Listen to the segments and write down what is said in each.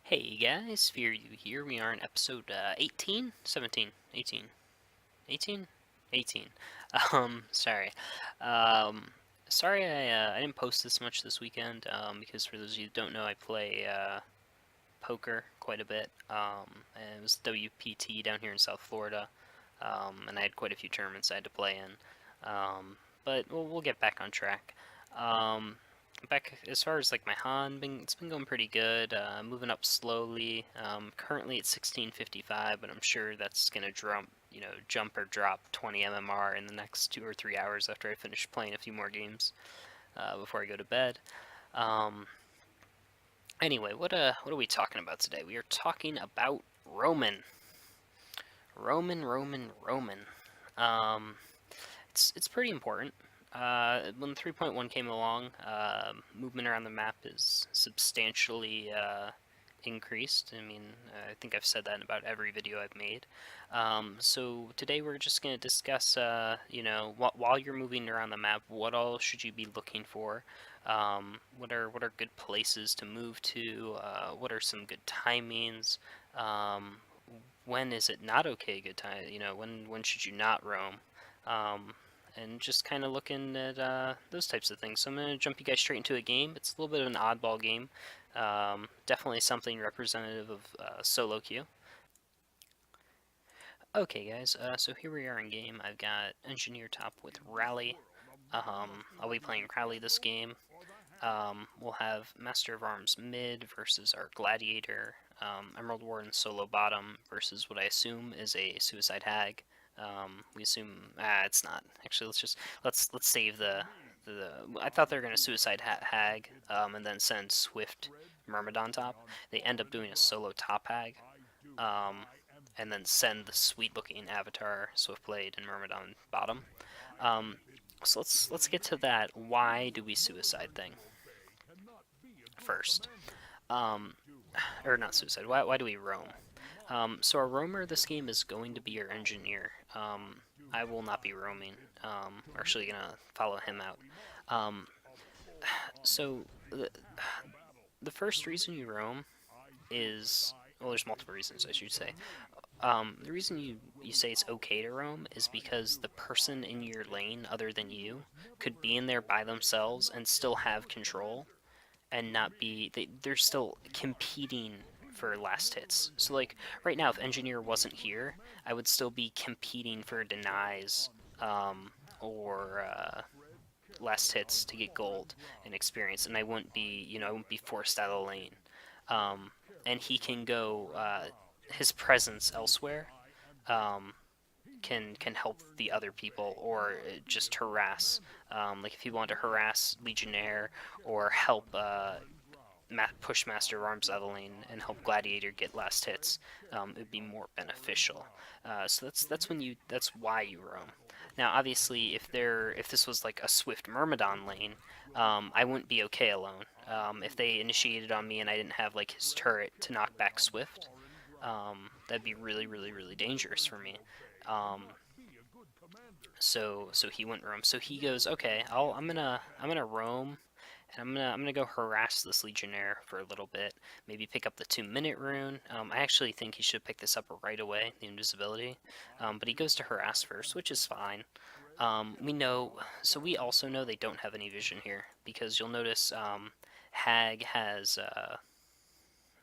Hey guys, Fearu here. We are in episode 18? 17? 18? 18? 18. Sorry. Um, sorry I didn't post this much this weekend, because for those of you who don't know, I play poker quite a bit. And it was WPT down here in South Florida, and I had quite a few tournaments I had to play in. But we'll get back on track. Um, Back as far as like my Han, it's been going pretty good. Moving up slowly. Currently at 1655, but I'm sure that's gonna jump or drop 20 MMR in the next 2 or 3 hours after I finish playing a few more games before I go to bed. Um, anyway, what are we talking about today? We are talking about Roman. Roman. Um, it's pretty important. When 3.1 came along, movement around the map is substantially increased. I mean, I think I've said that in about every video I've made. So today we're just going to discuss, while you're moving around the map, what all should you be looking for? What are good places to move to? What are some good timings? Um, when is it not okay? Good time. When should you not roam? Um, and just kind of looking at those types of things. So I'm going to jump you guys straight into a game. It's a little bit of an oddball game. Definitely something representative of solo queue. Okay, guys, so here we are in game. I've got Engineer top with Rally. I'll be playing Rally this game. We'll have Master of Arms mid versus our Gladiator. Emerald Warden solo bottom versus what I assume is a Suicide Hag. We assume it's not. Actually, let's save the. I thought they were gonna Suicide Hag and then send Swift Myrmidon top. They end up doing a solo top Hag. Um, and then send the sweet-looking Avatar Swiftblade and Myrmidon bottom. Um, so let's get to that. Why do we suicide thing first? Um, or not suicide. Why do we roam? So our roamer this game is going to be our engineer. I will not be roaming. We're actually gonna follow him out. Um, so the first reason you roam is, well, there's multiple reasons I should say. The reason you say it's okay to roam is because the person in your lane other than you could be in there by themselves and still have control and not be they're still competing for last hits. So like right now if engineer wasn't here, I would still be competing for denies or last hits to get gold and experience, and I wouldn't be forced out of the lane. Um, and he can go his presence elsewhere um, can help the other people or just harass. Like if he wanted to harass Legionnaire or help push Master of Arms out of the lane and help Gladiator get last hits, it'd be more beneficial. So that's why you roam. Now, obviously, if this was like a Swift Myrmidon lane, I wouldn't be okay alone. If they initiated on me and I didn't have like his turret to knock back Swift, that'd be really dangerous for me. Um, so he went roam. So he goes, okay, I'm gonna roam, and I'm gonna go harass this Legionnaire for a little bit. Maybe pick up the 2-minute rune. I actually think he should pick this up right away, the invisibility. But he goes to harass first, which is fine. We know, so we also know they don't have any vision here because you'll notice Hag has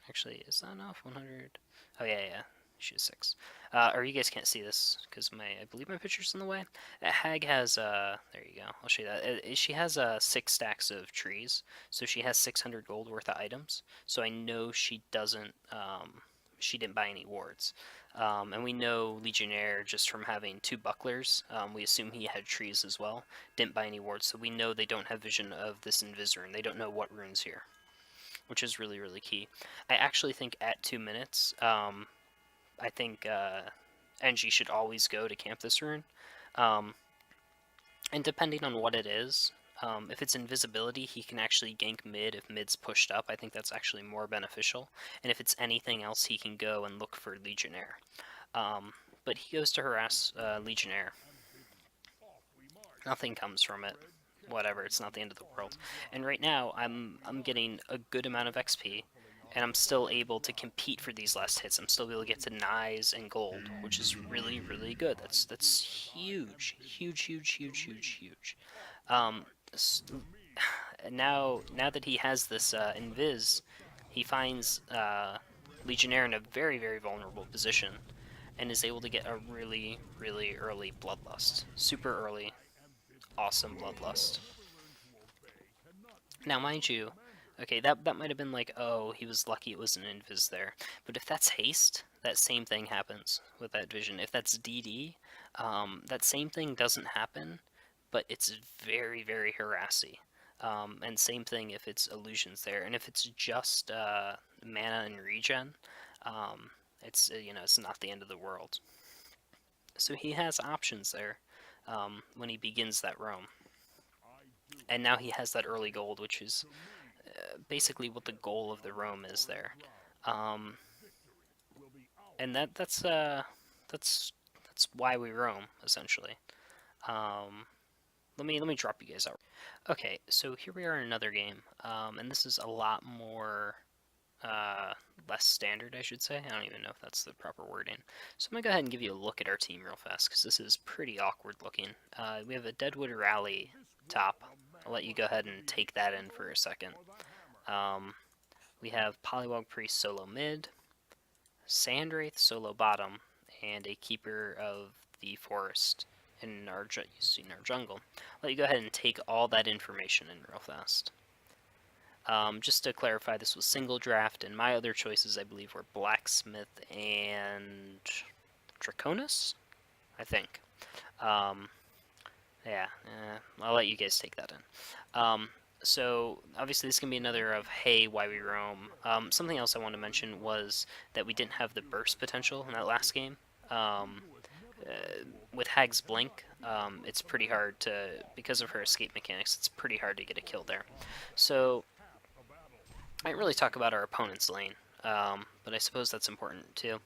actually, is that enough? 100. Oh yeah. She has 6. Or you guys can't see this because I believe my picture's in the way. Hag has there you go. I'll show you that. She has 6 stacks of trees, so she has 600 gold worth of items. So I know she doesn't. She didn't buy any wards. And we know Legionnaire just from having 2 bucklers. We assume he had trees as well. Didn't buy any wards, so we know they don't have vision of this Invis. They don't know what rune's here, which is really key. I actually think at 2 minutes, I think NG should always go to camp this rune. Um, and depending on what it is, if it's invisibility, he can actually gank mid if mid's pushed up. I think that's actually more beneficial. And if it's anything else, he can go and look for Legionnaire. But he goes to harass Legionnaire. Nothing comes from it. Whatever, it's not the end of the world. And right now, I'm getting a good amount of XP, and I'm still able to compete for these last hits. I'm still able to get to denies and gold, which is really, really good. That's huge, huge, huge, huge, huge, huge. Um, now that he has this invis, he finds Legionnaire in a very, very vulnerable position, and is able to get a really, really early bloodlust, super early, awesome bloodlust. Now, mind you, okay, that might have been like, oh, he was lucky it was an invis there. But if that's haste, that same thing happens with that vision. If that's DD, that same thing doesn't happen, but it's very, very harassy. And same thing if it's illusions there, and if it's just mana and regen, um, it's it's not the end of the world. So he has options there when he begins that roam, and now he has that early gold, which is basically what the goal of the roam is there, um, and that's that's why we roam essentially. Um, let me drop you guys out. Okay, so here we are in another game, and this is a lot more uh, less standard, I should say. I don't even know if that's the proper wording. So I'm gonna go ahead and give you a look at our team real fast because this is pretty awkward looking. We have a Deadwood Rally top. I'll let you go ahead and take that in for a second. Um, we have Polywog Priest solo mid, Sandwraith solo bottom, and a Keeper of the Forest in our using our jungle. I'll let you go ahead and take all that information in real fast. Just to clarify, this was single draft, and my other choices, I believe, were Blacksmith and Draconis, I think. Um, yeah, I'll let you guys take that in. So obviously this can be another of hey, why we roam. Something else I wanted to mention was that we didn't have the burst potential in that last game. Um, with Hag's Blink, it's pretty hard to, because of her escape mechanics, it's pretty hard to get a kill there. So I didn't really talk about our opponent's lane, but I suppose that's important too.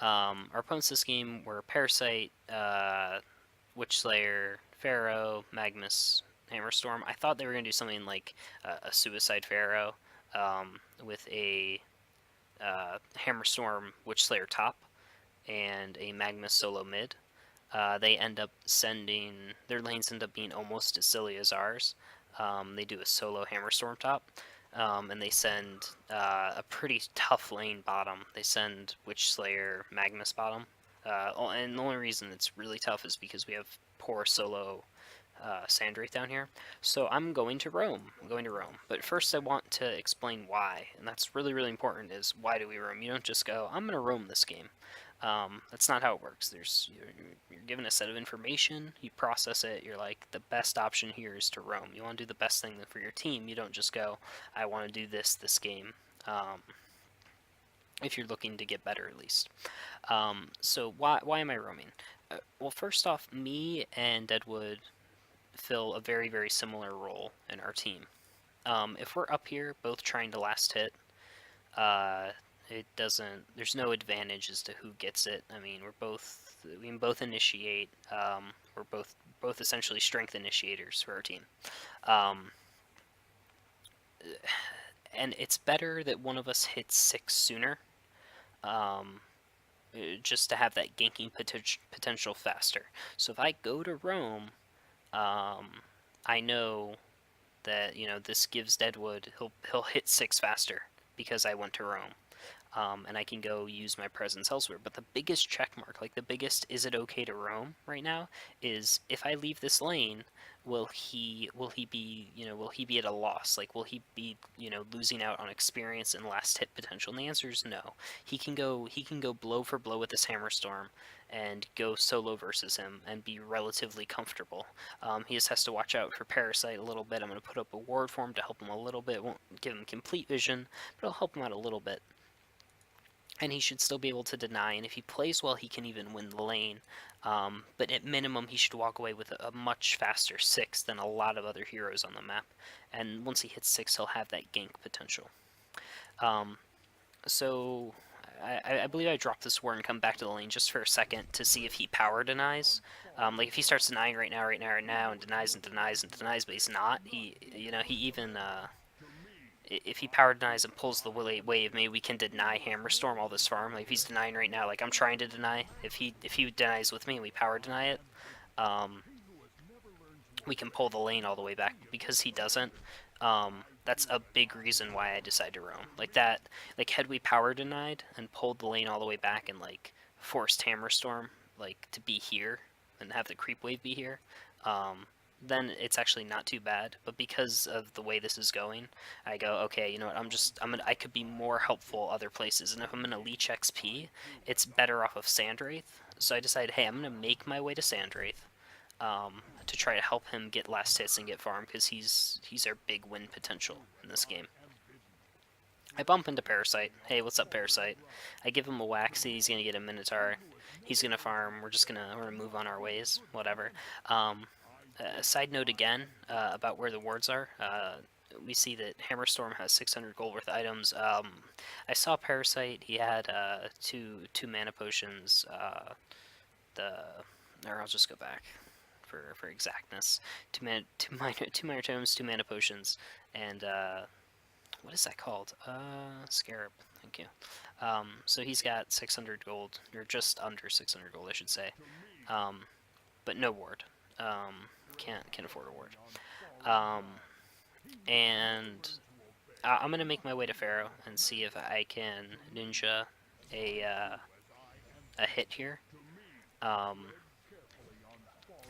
Our opponents this game were Parasite, Witch Slayer, Pharaoh, Magnus, Hammerstorm. I thought they were going to do something like a Suicide Pharaoh with a Hammerstorm Witch Slayer top and a Magnus solo mid. They end up sending, their lanes end up being almost as silly as ours. They do a solo Hammerstorm top, and they send a pretty tough lane bottom. They send Witch Slayer Magnus bottom. And the only reason it's really tough is because we have poor solo Sandwraith down here. So I'm going to roam. I'm going to roam. But first I want to explain why, and that's really, really important, is why do we roam? You don't just go, I'm going to roam this game. That's not how it works. You're given a set of information, you process it, you're like, the best option here is to roam. You want to do the best thing for your team. You don't just go, I want to do this game. If you're looking to get better, at least. So why am I roaming? Well, first off, me and Deadwood fill a very, very similar role in our team. If we're up here both trying to last hit, uh, it doesn't, there's no advantage as to who gets it. I mean, we can both initiate. We're both essentially strength initiators for our team. Um, and it's better that one of us hits 6 sooner, um, just to have that ganking potential faster. So if I go to roam, I know that this gives Deadwood, he'll hit 6 faster because I went to roam. And I can go use my presence elsewhere. But the biggest check mark, like the biggest is it okay to roam right now, is if I leave this lane, will he be at a loss? Like, will he be losing out on experience and last hit potential? And the answer is no. He can go blow for blow with this Hammerstorm and go solo versus him and be relatively comfortable. He just has to watch out for Parasite a little bit. I'm going to put up a ward for him to help him a little bit. Won't give him complete vision, but it'll help him out a little bit. And he should still be able to deny, and if he plays well, he can even win the lane. But at minimum, he should walk away with a much faster 6 than a lot of other heroes on the map. And once he hits 6, he'll have that gank potential. So I believe I dropped this ward and come back to the lane just for a second to see if he power denies. Like if he starts denying right now, and denies and denies and denies, but he's not. He even if he power denies and pulls the wave, maybe we can deny Hammerstorm all this farm. Like if he's denying right now, like I'm trying to deny. If he denies with me and we power deny it, um, we can pull the lane all the way back. Because he doesn't, that's a big reason why I decide to roam. Like that, like had we power denied and pulled the lane all the way back and like forced Hammerstorm like to be here and have the creep wave be here, then it's actually not too bad. But because of the way this is going, I go, okay, you know what? I could be more helpful other places, and if I'm gonna leech XP, it's better off of Sandwraith. So I decided, hey, I'm gonna make my way to Sandwraith, to try to help him get last hits and get farm, because he's our big win potential in this game. I bump into Parasite. Hey, what's up, Parasite? I give him a whack. See, he's gonna get a Minotaur. He's gonna farm. We're gonna move on our ways. Whatever. Side note again, about where the wards are. We see that Hammerstorm has 600 gold worth of items. I saw Parasite. He had two mana potions. Or I'll just go back for exactness. Two minor tomes, 2 mana potions, and what is that called? Scarab. Thank you. So he's got 600 gold, or just under 600 gold, I should say. But no ward. Can't afford a ward. And I'm gonna make my way to Fearu and see if I can ninja a hit here.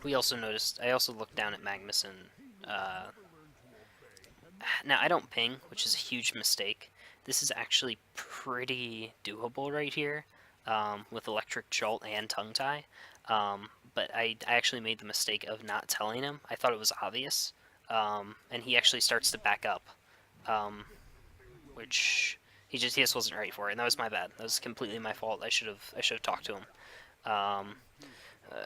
We also noticed. I also looked down at Magnus and now I don't ping, which is a huge mistake. This is actually pretty doable right here, with Electric Jolt and Tongue Tie. But I actually made the mistake of not telling him. I thought it was obvious, and he actually starts to back up, which he just wasn't ready for it, and that was my bad. That was completely my fault. I should have talked to him.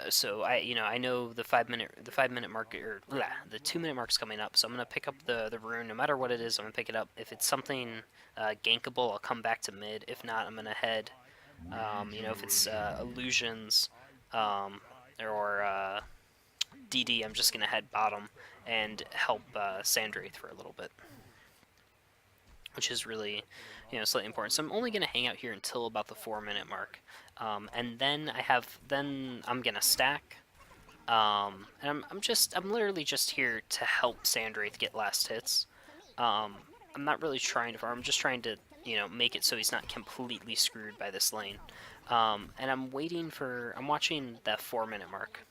So I know the 5 minute mark, or the 2 minute mark's coming up. So I'm gonna pick up the rune, no matter what it is. I'm gonna pick it up. If it's something gankable, I'll come back to mid. If not, I'm gonna head. If it's illusions, or DD, I'm just gonna head bottom and help Sandwraith for a little bit, which is really, slightly important. So I'm only gonna hang out here until about the 4 minute mark. And then I'm gonna stack, and I'm literally just here to help Sandwraith get last hits. I'm not really trying to farm. I'm just trying to, make it so he's not completely screwed by this lane. And I'm watching that 4 minute mark.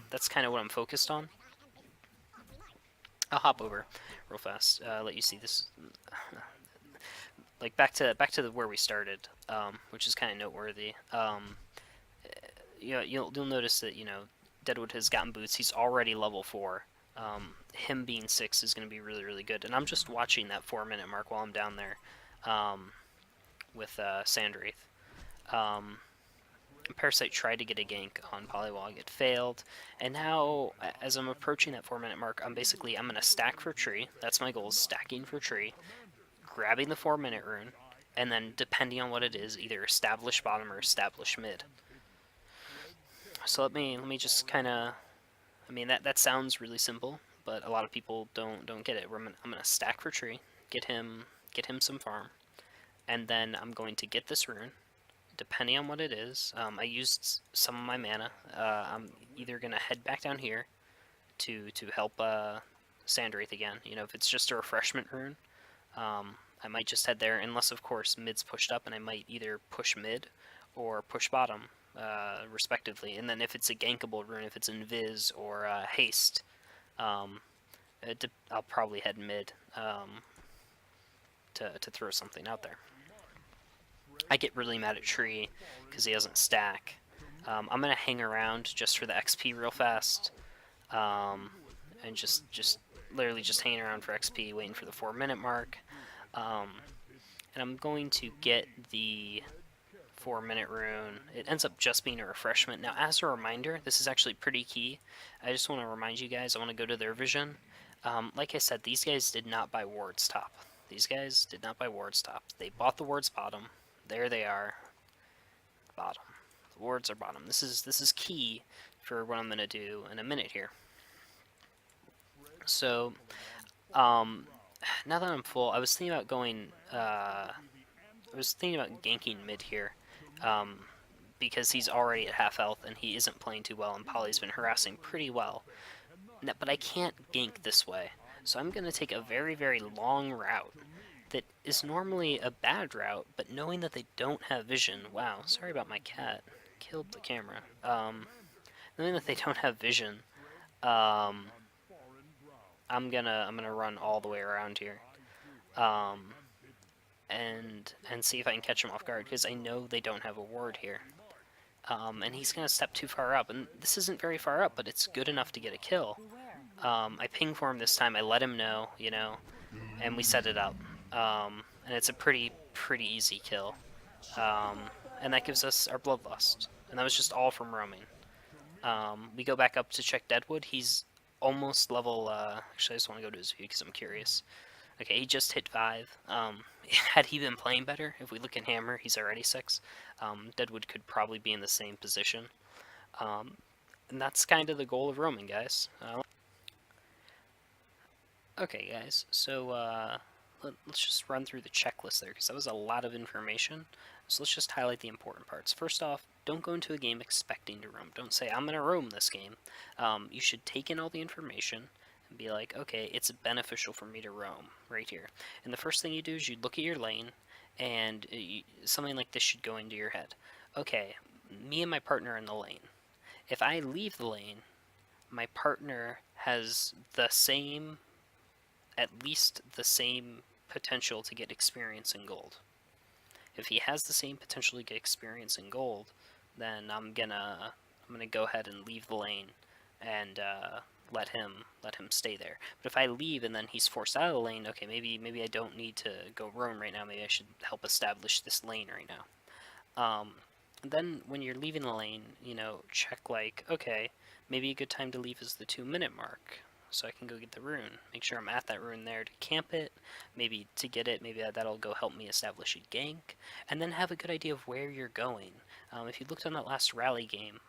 That's kind of what I'm focused on. I'll hop over real fast, let you see this. Like back to where we started, which is kind of noteworthy. You'll notice that Deadwood has gotten boots. He's already level 4. Him being 6 is going to be really, really good. And I'm just watching that 4 minute mark while I'm down there, with Sandwraith. Parasite tried to get a gank on Polywog. It failed. And now, as I'm approaching that 4 minute mark, I'm going to stack for tree. That's my goal, is stacking for tree, grabbing the 4 minute rune, and then depending on what it is, either establish bottom or establish mid. So let me just kind of, that sounds really simple, but a lot of people don't get it. I'm gonna stack for tree, get him some farm, and then I'm going to get this rune. Depending on what it is, I used some of my mana. I'm either gonna head back down here to help Sandwraith again. If it's just a refreshment rune, I might just head there, unless of course mid's pushed up, and I might either push mid or push bottom, respectively. And then if it's a gankable rune, if it's invis or haste, I'll probably head mid, to throw something out there. I get really mad at Tree because he doesn't stack. I'm gonna hang around just for the XP real fast, and just literally just hanging around for XP, waiting for the 4 minute mark. And I'm going to get the 4 minute rune. It ends up just being a refreshment. Now, as a reminder, this is actually pretty key. I just want to remind you guys, I want to go to their vision. Like I said, these guys did not buy wards top. These guys did not buy wards top. They bought the wards bottom. There they are. Bottom. The wards are bottom. This is key for what I'm going to do in a minute here. So, now that I'm full, I was thinking about going. I was thinking about ganking mid here, um, because he's already at half health and he isn't playing too well, and Polly's been harassing pretty well. But I can't gank this way, so I'm gonna take a very, very long route that is normally a bad route, but knowing that they don't have vision. Wow, sorry about my cat. Killed the camera. Knowing that they don't have vision, um, I'm gonna run all the way around here, um, and see if I can catch him off guard because I know they don't have a ward here. And he's gonna step too far up, and this isn't very far up, but it's good enough to get a kill. I ping for him this time. I let him know, and we set it up. And it's a pretty easy kill. Um, and that gives us our Bloodlust. And that was just all from roaming. We go back up to check Deadwood. He's almost level. Actually, I just want to go to his view because I'm curious. Okay, he just hit 5. Had he been playing better, if we look at Hammer, he's already 6. Deadwood could probably be in the same position. And that's kind of the goal of roaming, guys. Okay, guys, so let's just run through the checklist there, because that was a lot of information. So let's just highlight the important parts. First off, don't go into a game expecting to roam. Don't say, I'm going to roam this game. You should take in all the information and be like, okay, it's beneficial for me to roam right here. And the first thing you do is you look at your lane, and something like this should go into your head. Okay, me and my partner are in the lane. If I leave the lane, my partner has at least the same potential to get experience in gold. If he has the same potential to get experience in gold, then I'm gonna go ahead and leave the lane and let him stay there. But if I leave and then he's forced out of the lane, okay, maybe I don't need to go roam right now. Maybe I should help establish this lane right now. Then when you're leaving the lane, check like, okay, maybe a good time to leave is the 2-minute mark, so I can go get the rune. Make sure I'm at that rune there to camp it, maybe to get it, maybe that'll go help me establish a gank, and then have a good idea of where you're going. If you looked on that last rally game,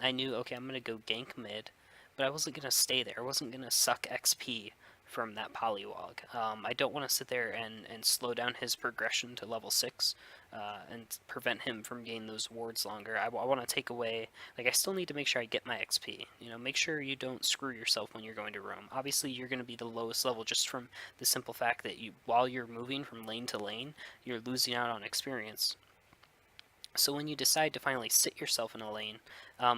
I knew, okay, I'm going to go gank mid, but I wasn't going to stay there. I wasn't going to suck XP from that polywog. I don't want to sit there and slow down his progression to level 6 and prevent him from getting those wards longer. I want to take away, like, I still need to make sure I get my XP. Make sure you don't screw yourself when you're going to roam. Obviously, you're going to be the lowest level just from the simple fact that while you're moving from lane to lane, you're losing out on experience. So when you decide to finally sit yourself in a lane,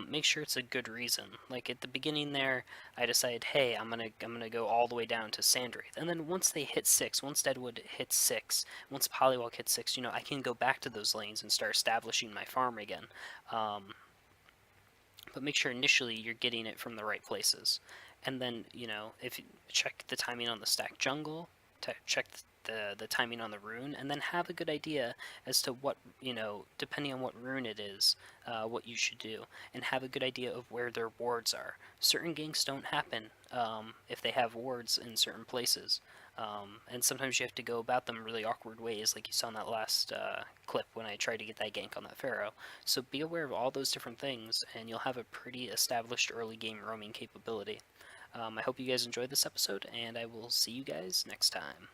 make sure it's a good reason. Like at the beginning there, I decided, hey, I'm gonna go all the way down to Sandwraith, and then once they hit 6, once Deadwood hits 6, once Polywalk hits 6, I can go back to those lanes and start establishing my farm again. But make sure initially you're getting it from the right places, and then if you check the timing on the stack jungle, check the timing on the rune, and then have a good idea as to what, depending on what rune it is, what you should do, and have a good idea of where their wards are. Certain ganks don't happen if they have wards in certain places, and sometimes you have to go about them really awkward ways, like you saw in that last clip when I tried to get that gank on that Fearu. So be aware of all those different things, and you'll have a pretty established early game roaming capability. I hope you guys enjoyed this episode, and I will see you guys next time.